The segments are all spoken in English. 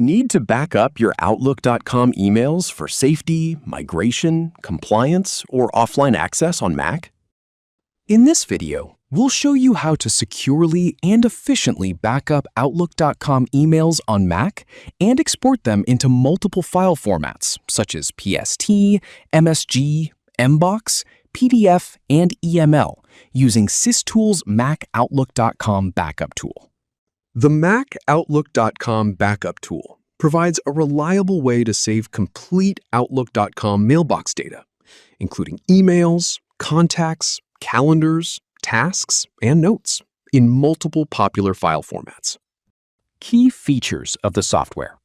Need to back up your Outlook.com emails for safety, migration, compliance, or offline access on Mac? In this video, we'll show you how to securely and efficiently back up Outlook.com emails on Mac and export them into multiple file formats such as PST, MSG, Mbox, PDF, and EML using SysTools Mac Outlook.com backup tool. The Mac Outlook.com backup tool provides a reliable way to save complete Outlook.com mailbox data, including emails, contacts, calendars, tasks, and notes in multiple popular file formats. Key features of the software.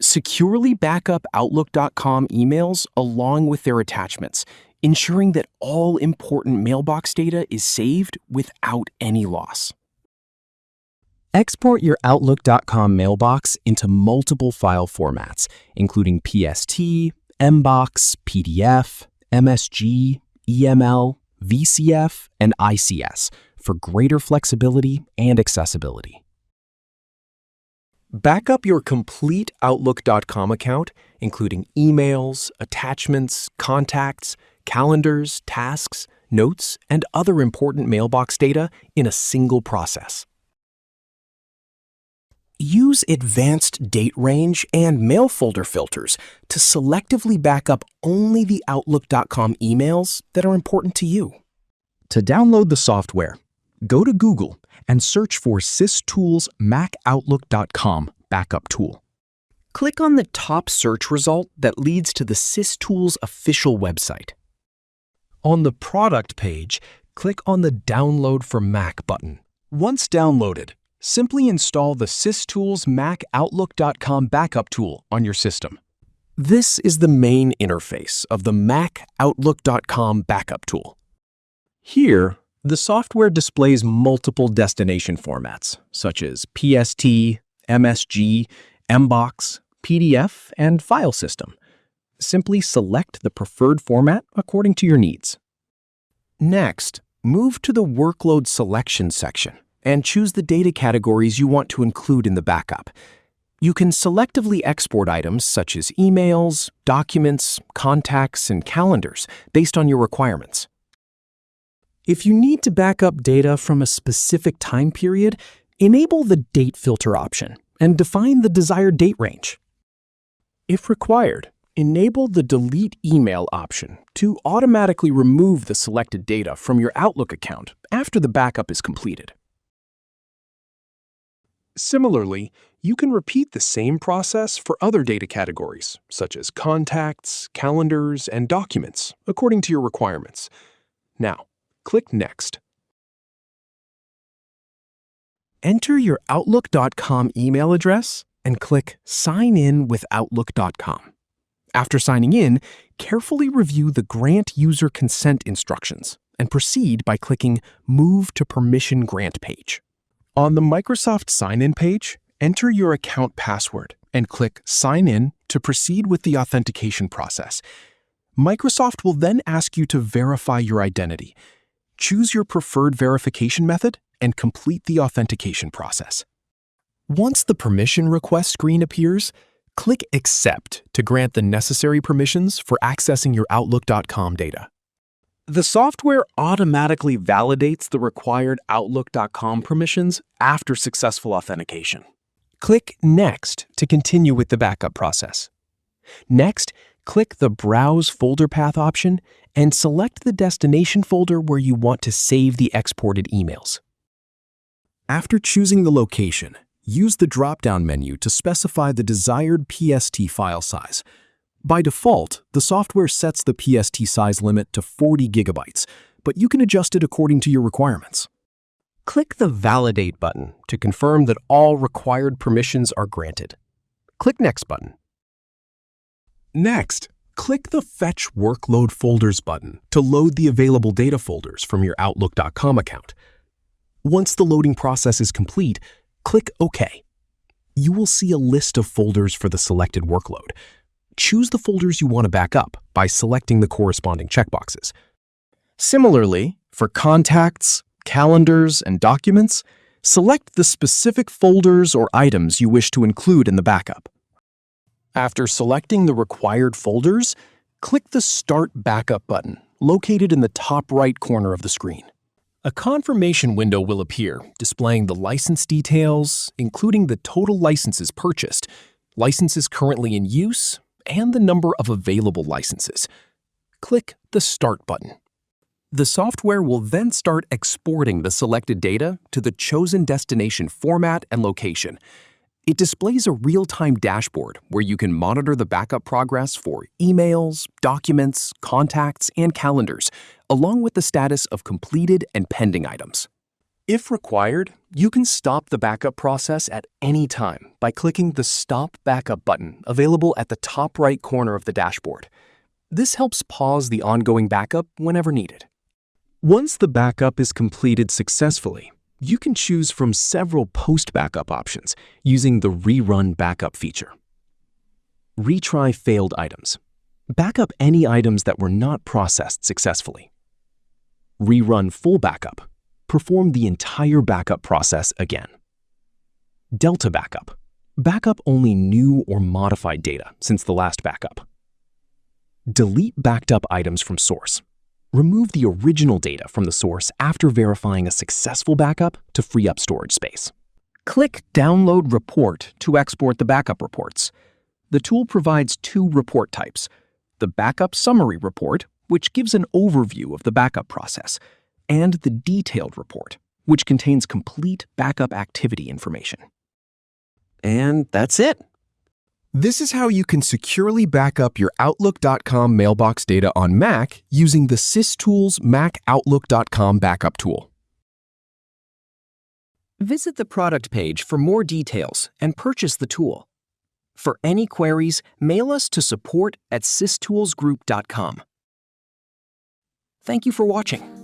Securely back up Outlook.com emails along with their attachments, ensuring that all important mailbox data is saved without any loss. Export your Outlook.com mailbox into multiple file formats, including PST, Mbox, PDF, MSG, EML, VCF, and ICS for greater flexibility and accessibility. Back up your complete Outlook.com account, including emails, attachments, contacts, calendars, tasks, notes, and other important mailbox data in a single process. Use advanced date range and mail folder filters to selectively back up only the Outlook.com emails that are important to you. To download the software, go to Google and search for SysTools Mac Outlook.com backup tool. Click on the top search result that leads to the SysTools official website. On the product page, click on the Download for Mac button. Once downloaded, simply install the SysTools Mac Outlook.com backup tool on your system. This is the main interface of the Mac Outlook.com backup tool. Here, the software displays multiple destination formats, such as PST, MSG, Mbox, PDF, and file system. Simply select the preferred format according to your needs. Next, move to the Workload Selection section and choose the data categories you want to include in the backup. You can selectively export items such as emails, documents, contacts, and calendars based on your requirements. If you need to back up data from a specific time period, enable the Date Filter option and define the desired date range. If required, enable the Delete Email option to automatically remove the selected data from your Outlook account after the backup is completed. Similarly, you can repeat the same process for other data categories, such as contacts, calendars, and documents, according to your requirements. Now, click Next. Enter your Outlook.com email address and click Sign in with Outlook.com. After signing in, carefully review the Grant User Consent instructions and proceed by clicking Move to Permission Grant page. On the Microsoft Sign-In page, enter your account password and click Sign In to proceed with the authentication process. Microsoft will then ask you to verify your identity. Choose your preferred verification method and complete the authentication process. Once the permission request screen appears, click Accept to grant the necessary permissions for accessing your Outlook.com data. The software automatically validates the required Outlook.com permissions after successful authentication. Click Next to continue with the backup process. Next, click the Browse Folder Path option and select the destination folder where you want to save the exported emails. After choosing the location, use the drop-down menu to specify the desired PST file size. By default, the software sets the PST size limit to 40 gigabytes, but you can adjust it according to your requirements. Click the Validate button to confirm that all required permissions are granted. Click Next button. Next, click the Fetch Workload Folders button to load the available data folders from your Outlook.com account. Once the loading process is complete, click OK. You will see a list of folders for the selected workload. Choose the folders you want to back up by selecting the corresponding checkboxes. Similarly, for contacts, calendars, and documents, Select the specific folders or items you wish to include in the backup. After selecting the required folders, click the Start Backup button located in the top right corner of the screen. A confirmation window will appear displaying the license details, including the total licenses purchased, licenses currently in use, and the number of available licenses. Click the Start button. The software will then start exporting the selected data to the chosen destination format and location. It displays a real-time dashboard where you can monitor the backup progress for emails, documents, contacts, and calendars, along with the status of completed and pending items. If required, you can stop the backup process at any time by clicking the Stop Backup button available at the top right corner of the dashboard. This helps pause the ongoing backup whenever needed. Once the backup is completed successfully, you can choose from several post-backup options using the Rerun Backup feature. Retry failed items. Back up any items that were not processed successfully. Rerun full backup. Perform the entire backup process again. Delta backup. Backup only new or modified data since the last backup. Delete backed up items from source. Remove the original data from the source after verifying a successful backup to free up storage space. Click Download Report to export the backup reports. The tool provides two report types: the Backup Summary Report, which gives an overview of the backup process, and the Detailed Report, which contains complete backup activity information. And that's it. This is how you can securely back up your Outlook.com mailbox data on Mac using the SysTools Mac Outlook.com backup tool. Visit the product page for more details and purchase the tool. For any queries, mail us to support@systoolsgroup.com. Thank you for watching.